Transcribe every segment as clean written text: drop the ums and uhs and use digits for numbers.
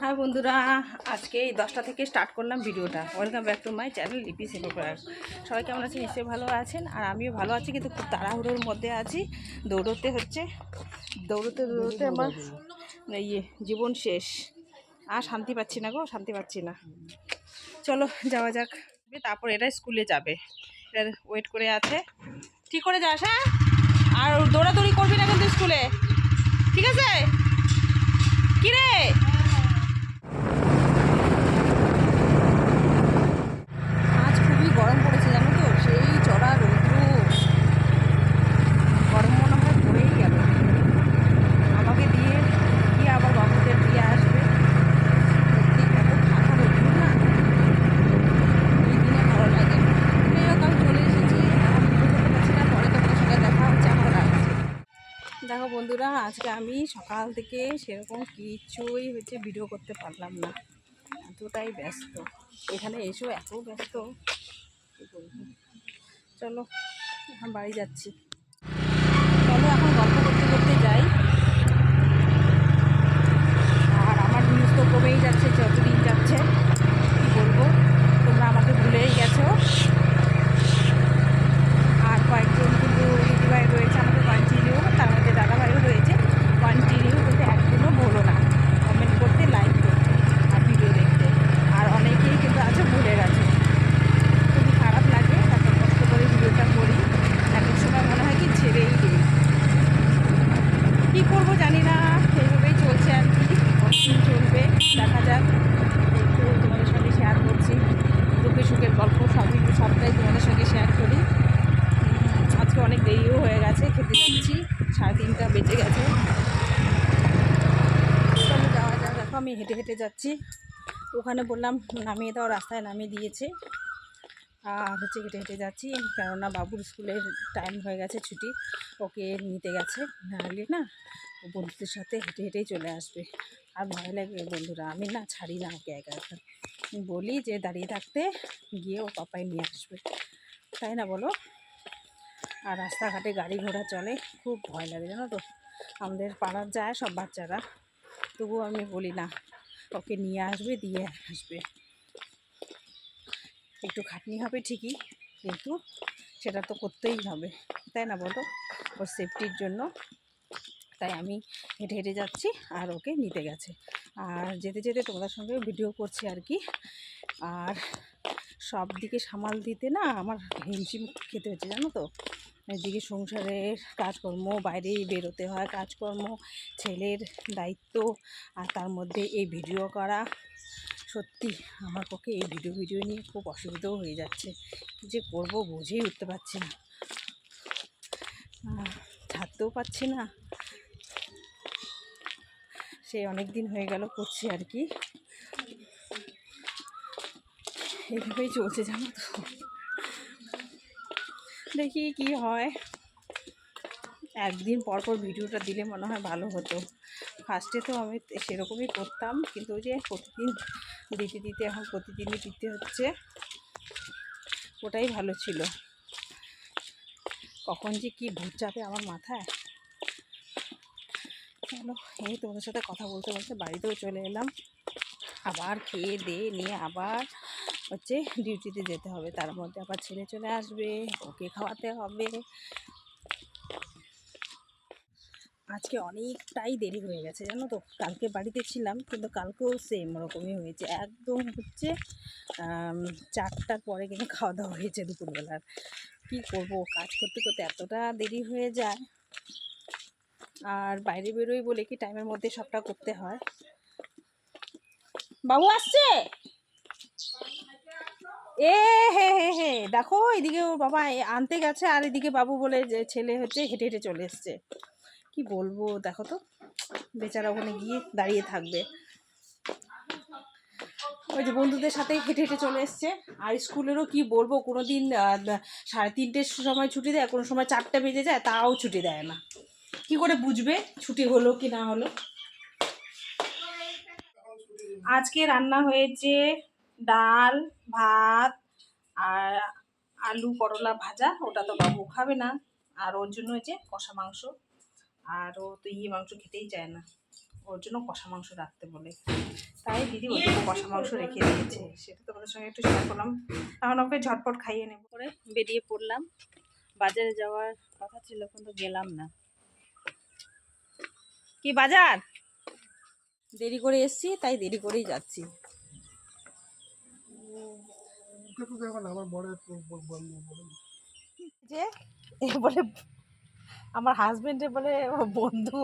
হ্যাঁ বন্ধুরা, আজকে এই 10টা থেকে স্টার্ট করলাম ভিডিওটা। Welcome back to my channel লিপি সেবা। সবাই কেমন আছেন? নিশ্চয়ই ভালো আছেন, আর আমিও ভালো আছি, কিন্তু খুব তাড়াহুড়োর মধ্যে আছি। দৌড়তে হচ্ছে, দৌড়তে দৌড়তে আমার ইয়ে জীবন শেষ। আর শান্তি পাচ্ছি না গো, শান্তি পাচ্ছি না। চলো যাওয়া যাক। তারপর এরা স্কুলে যাবে, এরা ওয়েট করে আছে। ঠিক করে যাস, হ্যাঁ? আর দৌড়াদৌড়ি করবি না কিন্তু স্কুলে, ঠিক আছে? কিরে, আজ খুবই গরম পড়েছে জানো তো, সেই চড়া রৌদ্র। গরম মনে হয় পড়েই গেল। আমাকে দিয়ে কি আবার বাবুদের দিয়ে আসবে। সত্যি এত ঠান্ডা রৌদ্র না, এই দিনে ভালো লাগে। যাই হোক, আমি চলে এসেছি, এখন ভিডিও করতে পারছি না। পরে তোমাদের সঙ্গে দেখা হচ্ছে, এখন রাখছি। দেখো বন্ধুরা, আজকে আমি সকাল থেকে সেরকম কিছুই ভিডিও করতে পারলাম না, এতটাই ব্যস্ত। এখানে এসেও এত ব্যস্ত, কি বলবো। চলো এখন বাড়ি যাচ্ছি। চলো এখন গল্প করতে করতে যাই। আর আমার ভিউজ তো কমেই যাচ্ছে যতদিন যাচ্ছে, কী বলবো। তোমরা আমাকে ভুলেই গেছো। আর কয়েকজন কিন্তু দিদিভাই রয়েছে আমাকে কন্টিনিউ, তার মধ্যে দাদাভাইও রয়েছে কন্টিনিউ, কিন্তু একদিনও ভুলো না কমেন্ট করতে, লাইক করতে আর ভিডিও দেখতে। আর অনেকেই কিন্তু আছে ভুলে গেছে। খুবই খারাপ লাগে, এত কষ্ট করে ভিডিওটা করি, এক এক সময় মনে হয় কি ছেড়েই দিই। কী করবো জানি না, এইভাবেই চলছে আর কি। কতদিন চলবে দেখা যাক। একটু তোমাদের সঙ্গে শেয়ার করছি, দুঃখে সুখের গল্প সবটাই তোমাদের সঙ্গে শেয়ার করি। আজকে অনেক দেরিও হয়ে গেছে, খেতে যাচ্ছি, 3:30 বেজে গেছে। চলো যাওয়া যাক। দেখো আমি হেঁটে হেঁটে যাচ্ছি, ওখানে বললাম নামিয়ে দাও, রাস্তায় নামিয়ে দিয়েছে। আর হেঁটে হেঁটে যাচ্ছি, কেননা বাবুর স্কুলের টাইম হয়ে গেছে, ছুটি, ওকে নিতে গেছে। নাহলে না ও বন্ধুদের সাথে হেঁটে হেঁটেই চলে আসবে। আর ভয় লাগে বন্ধুরা, আমি না ছাড়ি না ওকে একা একা। বলি যে দাঁড়িয়ে থাকতে, গিয়ে ও পাপাই নিয়ে আসবে, তাই না বলো? আর রাস্তাঘাটে গাড়ি ঘোড়া চলে, খুব ভয় লাগে জানো তো। আমাদের পাড়ার যায় সব বাচ্চারা, তবুও আমি বলি না, ওকে নিয়ে আসবে, দিয়ে আসবে। একটু খাটনি হবে ঠিকই, কিন্তু সেটা তো করতেই হবে, তাই না বলো, ওর সেফটির জন্য। তাই আমি হেঁটে হেঁটে যাচ্ছি, আর ওকে নিতে গেছে। আর যেতে যেতে তোমাদের সঙ্গে ভিডিও করছি আর কি। আর সব দিকে সামাল দিতে না আমার হিমশিম খেতে হচ্ছে জানো তো। এদিকে সংসারের কাজকর্ম, বাইরে বেরোতে হয়, কাজকর্ম, ছেলের দায়িত্ব, আর তার মধ্যে এই ভিডিও করা। সত্যি আমার পক্ষে এই ভিডিও নিয়ে খুব অসুবিধাও হয়ে যাচ্ছে। কী যে করবো বুঝেই উঠতে পারছি না, ছাড়তেও পারছি না। সে অনেক দিন হয়ে গেল করছি আর কি। এইভাবেই চলছে জানো তো, দেখি কি হয়। একদিন পর পর ভিডিওটা দিলে মনে হয় ভালো হতো। ফার্স্টে তো আমি সেরকমই করতাম, কিন্তু ওই যে প্রতিদিন দিতে দিতে এখন প্রতিদিনই দিতে হচ্ছে, ওটাই ভালো ছিল। কখন যে কি ভূত চাপে আমার মাথায়। চলো, এই তোমাদের সাথে কথা বলতে বলতে বাড়িতেও চলে এলাম। আবার খেয়ে দিয়ে নিয়ে আবার ডিউটিতে যেতে হবে, তার মধ্যে আবার ছেলে চলে আসবে, ওকে খাওয়াতে হবে। আজকে অনেকটাই দেরি হয়ে গেছে জানো তো। কালকে বাড়িতে ছিলাম, কিন্তু কালকেও সেম রকমই হয়েছে, একদম 4টার পরে কিন্তু খাওয়া দাওয়া হয়েছে দুপুরবেলার। কি করব, কাজ করতে করতে এতটা দেরি হয়ে যায়। আর বাইরে বেরোই বলে কি টাইমের মধ্যে সবটা করতে হয়। বাবু আসছে, এ হে হে হে, দেখো এদিকে ওর বাবা আনতে গেছে, আর এদিকে বাবু বলে যে ছেলে হেঁটে হেঁটে চলে এসছে। কি বলবো দেখো তো, বেচারা ওখানে গিয়ে দাঁড়িয়ে থাকবে। ওই যে বন্ধুদের সাথে হেঁটে হেঁটে চলে এসছে। আর স্কুলেরও কি বলবো, কোনো দিন 3:30-র সময় ছুটি দেয়, কোনো সময় 4টে বেজে যায়, তাও ছুটি দেয় না। কি করে বুঝবে ছুটি হলো কি না হলো। আজকে রান্না হয়েছে ডাল, ভাত, আর আলু করলা ভাজা। ওটা তো বাবু খাবে না, আর ওর জন্য হয়েছে কষা মাংস। আর ও তো মাংস খেতেই চায় না, ওর জন্য কষা মাংস রাখতে বলে, তাই দিদি ওর জন্য কষা মাংস রেখে দিয়েছে। সেটা তোমাদের সঙ্গে একটু শেয়ার করলাম। এখন ওকে ঝটপট খাইয়ে নেব করে বেরিয়ে পড়লাম। বাজারে যাওয়ার কথা ছিল কিন্তু গেলাম না। কি বাজার দেরি করে এসছি, তাই দেরি করেই যাচ্ছি। যে বলে আমার হাজবেন্ডে বলে বন্ধু,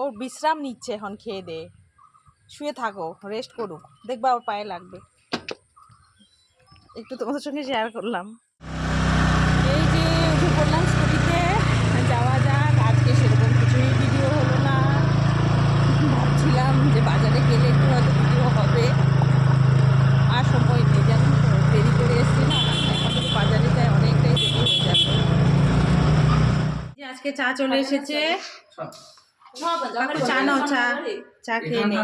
ও বিশ্রাম নিচ্ছে এখন, খেয়ে দে শুয়ে থাকো, রেস্ট করুক, দেখবা ওর পায়ে লাগবে। একটু তোমাদের সঙ্গে শেয়ার করলাম। এই যে উঠে পড়লাম স্কুটিতে, যাওয়া যাক। আজকে সেরকম কিছুই ভিডিও হলো না, ভাবছিলাম যে বাজারে গেলে একটু হয়তো ভিডিও হবে, আর সময় নেই জানেন তো, দেরি করে এসছি না, এখন যদি বাজারে যাই অনেকটাই দেরি হয়ে যাবে। যে আজকে চা চলে এসেছে, চা নাও, চা চা খেয়ে নে।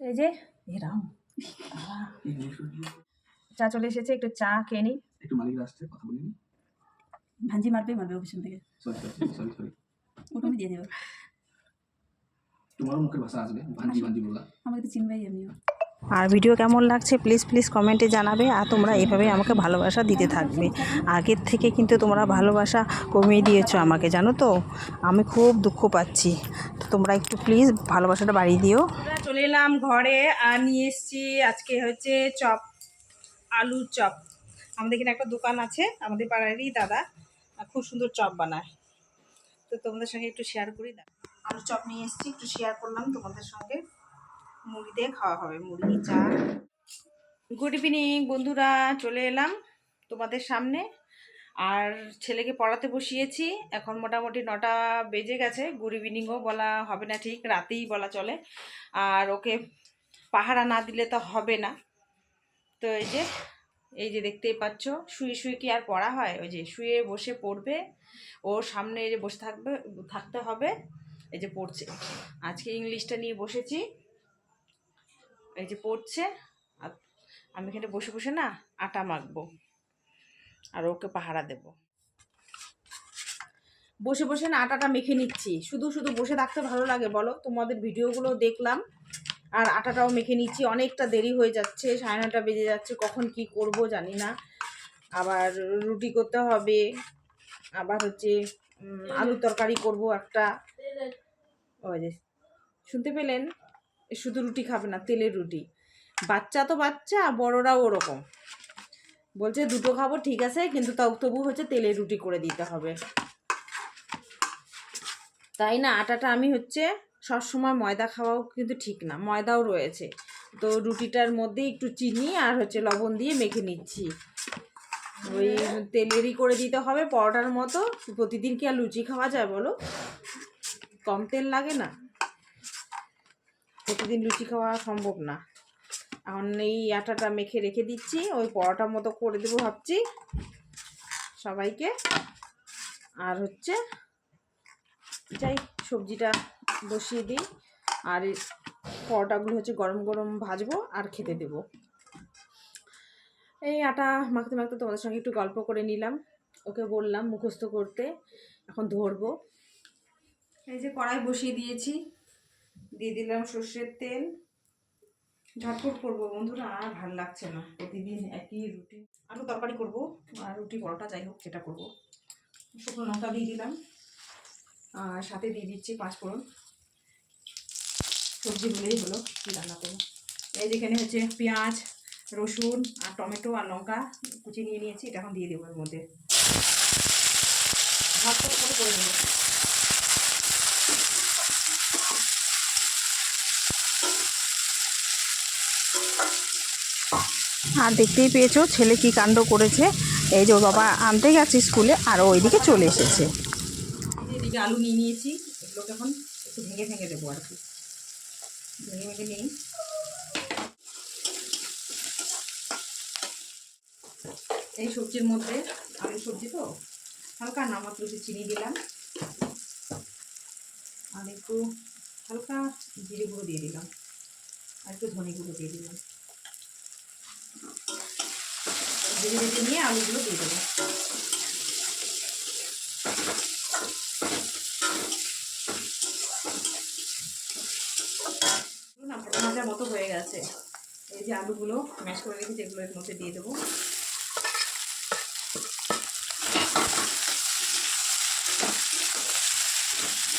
এই যে এরাম চা চলে এসেছে, একটু চা খেয়ে নি। একটু মালিক আসছে, কথা বলিনি, ভাঞ্জি মারবে অফিস থেকে, সরি ওটা আমি দিয়ে দেব। তোমার মুখের ভাষা আসবে, ভাঞ্জি ভাঞ্জি বললা, আমাকে তো চিনবাই আমিও। আর ভিডিও কেমন লাগছে প্লিজ কমেন্টে জানাবে। আর তোমরা এভাবেই আমাকে ভালোবাসা দিতে থাকবে। আগের থেকে কিন্তু তোমরা ভালোবাসা কমিয়ে দিয়েছো আমাকে, জানো তো, আমি খুব দুঃখ পাচ্ছি। তো তোমরা একটু প্লিজ ভালোবাসাটা বাড়িয়ে দিও। চলে এলাম ঘরে, আর নিয়ে এসেছি আজকে হচ্ছে চপ, আলুর চপ। আমাদের এখানে একটা দোকান আছে, আমাদের পাড়ারই দাদা, খুব সুন্দর চপ বানায়। তো তোমাদের সঙ্গে একটু শেয়ার করি। আলুর চপ নিয়ে এসেছি, একটু শেয়ার করলাম তোমাদের সঙ্গে। মুড়ি দিয়ে খাওয়া হবে, মুড়ি চা। গুড ইভিনিং বন্ধুরা, চলে এলাম তোমাদের সামনে। আর ছেলেকে পড়াতে বসিয়েছি, এখন মোটামুটি 9টা বেজে গেছে। গুড ইভিনিংও বলা হবে না, ঠিক রাতেই বলা চলে। আর ওকে পাহারা না দিলে তো হবে না। তো এই যে দেখতেই পাচ্ছ, শুয়ে শুয়ে কি আর পড়া হয়? ওই যে শুয়ে বসে পড়বে, ওর সামনে এই যে বসে থাকতে হবে। এই যে পড়ছে, আজকে ইংলিশটা নিয়ে বসেছি, এই যে পড়ছে। আর আমি এখানে বসে বসে না আটা মাখবো আর ওকে পাহারা দেব। বসে বসে না আটাটা মেখে নিচ্ছি। শুধু শুধু বসে থাকতে ভালো লাগে বলো? তোমাদের ভিডিওগুলো দেখলাম আর আটাটাও মেখে নিচ্ছি। অনেকটা দেরি হয়ে যাচ্ছে, 9:30 বেজে যাচ্ছে, কখন কি করব জানি না। আবার রুটি করতে হবে, আবার হচ্ছে আলুর তরকারি করব একটা। ওই যে শুনতে পেলেন, শুধু রুটি খাবে না, তেলের রুটি। বাচ্চা তো বাচ্চা, বড়রাও ওরকম বলছে, দুটো খাবো ঠিক আছে, কিন্তু তবু হচ্ছে তেলের রুটি করে দিতে হবে। তাই না, আটাটা আমি হচ্ছে সবসময় ময়দা খাওয়াও কিন্তু ঠিক না, ময়দাও রয়েছে। তো রুটিটার মধ্যে একটু চিনি আর হচ্ছে লবণ দিয়ে মেখে নিচ্ছি। ওই তেলেরই করে দিতে হবে পরোটার মতো। প্রতিদিন কি আর লুচি খাওয়া যায় বলো? কম তেল লাগে না? প্রতিদিন লুচি খাওয়া সম্ভব না। এখন এই আটাটা মেখে রেখে দিচ্ছি, ওই পরোটার মতো করে দেবো ভাবছি সবাইকে। আর হচ্ছে যাই সবজিটা বসিয়ে দিই, আর পরোটাগুলো হচ্ছে গরম গরম ভাজবো আর খেতে দেবো। এই আটা মাখতে মাখতে তোমাদের সঙ্গে একটু গল্প করে নিলাম। ওকে বললাম মুখস্থ করতে, এখন ধরবো। এই যে কড়াই বসিয়ে দিয়েছি, দিয়ে দিলাম সর্ষের তেল। ঝটপট করবো বন্ধুরা, আর ভালো লাগছে না প্রতিদিন একই রুটি। আলু তরকারি করবো আর রুটি পরোটা যাই হোক সেটা করবো। শুকনো লঙ্কা দিয়ে দিলাম, আর সাথে দিয়ে দিচ্ছি 5 ফোড়ন। সবজি বলেই হলো, কী রান্না করবো। এই যেখানে হচ্ছে পেঁয়াজ, রসুন আর টমেটো আর লঙ্কা কুচি নিয়ে নিয়েছি, এটা এখন দিয়ে দেবো এর মধ্যে। ঝটপট করে নেবো। আর দেখতেই পেয়েছো ছেলে কি কাণ্ড করেছে। এই যে ওর বাবা আনতে গেছে স্কুলে, আর ওইদিকে চলে এসেছে। এদিকে আলু নিয়ে নিয়েছি, এগুলোকে এখন একটু ভেঙে ভেঙে দেবো আর কি। ভেঙে ভেঙে নিই। এই সবজির মধ্যে, আলু সবজি তো হালকা নামাত্র একটু চিনি দিলাম, আর একটু হালকা জিরে গুঁড়ো দিয়ে দিলাম, আর একটু ধনে গুঁড়ো দিয়ে দিলাম। ভেজে ভেজে নিয়ে আলুগুলো দিয়ে দেবো। মতো হয়ে গেছে। এই যে আলুগুলো ম্যাশ করে রেখেছি এগুলো এর মধ্যে দিয়ে দেবো।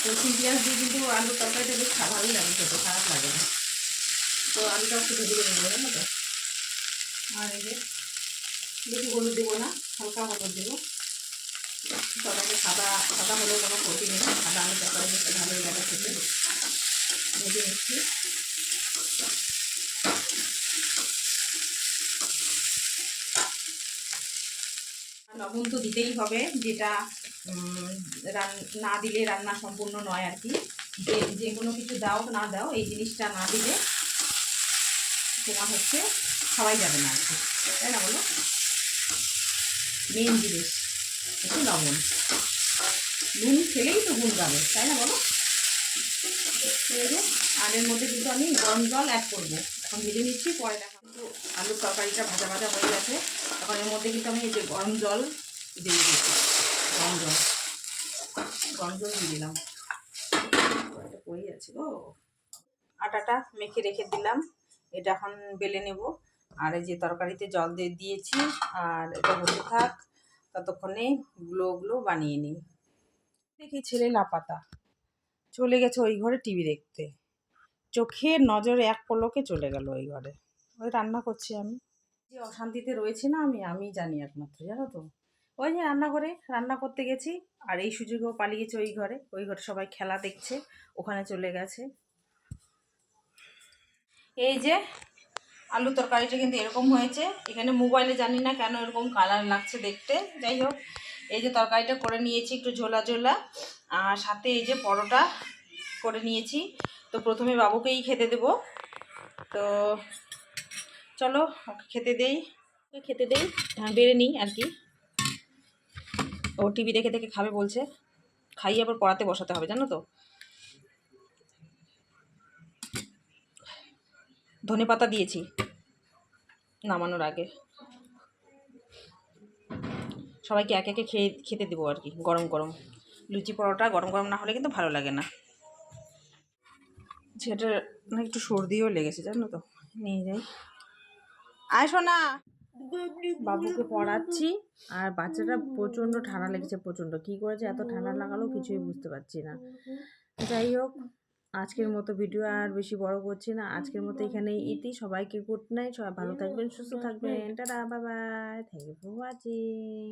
রসুন পেঁয়াজ দিয়ে কিন্তু আলুর তরকারিটা বেশ ভালোই লাগে, খেতে খারাপ লাগে না। তো আলুটা একটু ভেজে ভেজে নেবো, জানো তো। আর এই যে বেশি হলুদ দেবো না, হালকা হলুদ দেবো। তরকারি সাদা সাদা হলেও কোনো ক্ষতি নেই, সাদা আলু তরকারি বেশ ভালোই লাগে খেতে। ভেজে নিচ্ছি। লবণ তো দিতেই হবে, যেটা না দিলে রান্না সম্পূর্ণ নয় আর কি। যে কোনো কিছু দাও না দাও, এই জিনিসটা না দিলে তোমার হচ্ছে খাওয়াই যাবে না আর কি, তাই না বলো? মেন জিনিস হচ্ছে লবণ। নুন খেলেই তো গুণ গাবে, তাই না বলো? আর এর মধ্যে কিন্তু আমি গরম জল অ্যাড করবো। এখন ভেজে নিচ্ছি, পরে দেখা। কিন্তু আলুর তরকারিটা ভাজা ভাজা হয়ে গেছে। এখন এর মধ্যে কিন্তু আমি এই যে গরম জল দিয়ে দিচ্ছি। গরম জল দিয়ে দিলাম। পড়ে যাচ্ছে গো। আটাটা মেখে রেখে দিলাম, এটা এখন বেলে নেব। আর এই যে তরকারিতে জল দিয়ে দিয়েছি, আর এটা হতে থাক, ততক্ষণে গুলো বানিয়ে নিই। দেখি ছেলে লাপাতা চলে গেছে ওই ঘরে টিভি দেখতে, চোখের নজরে এক পলকে চলে গেল ওই ঘরে। ওই রান্না করছি আমি, যে অশান্তিতে রয়েছে না আমি জানি একমাত্র, জানো তো। ওই যে রান্নাঘরে রান্না করতে গেছি, আর এই সুযোগেও পালিয়েছে ওই ঘরে সবাই খেলা দেখছে, ওখানে চলে গেছে। এই যে আলু তরকারিটা কিন্তু এরকম হয়েছে। এখানে মোবাইলে জানি না কেন এরকম কালার লাগছে দেখতে, যাই হোক। এই যে তরকারিটা করে নিয়েছি একটু ঝোলা ঝোলা, আর সাথে এই যে পরোটা করে নিয়েছি। তো প্রথমে বাবুকেই খেতে দেব, তো চলো ওকে খেতে দেই, বেড়ে নিই আর কি। ও টিভি দেখে দেখে খাবে বলছে, খাইয়ে আবার পড়াতে বসাতে হবে, জানো তো। ধনেপাতা দিয়েছি নামানোর আগে। সবাইকে একে একে খেতে দেবো আর কি, গরম গরম। লুচি পরোটা গরম গরম না হলে কিন্তু ভালো লাগে না। সেটা না একটু সর্দিও লেগেছে, জানো তো। নিয়ে যাই, আয় শোনা। বাবুকে পড়াচ্ছি, আর বাচ্চাটা প্রচণ্ড ঠান্ডা লেগেছে, প্রচণ্ড। কী করেছে এত ঠান্ডা লাগালো কিছুই বুঝতে পারছি না। যাই হোক, আজকের মতো ভিডিও আর বেশি বড় করছি না, আজকের মতো এখানেই ইতি। সবাইকে গুড নাইট, সবাই ভালো থাকবেন, সুস্থ থাকবেন, tata, bye bye, thank you for watching.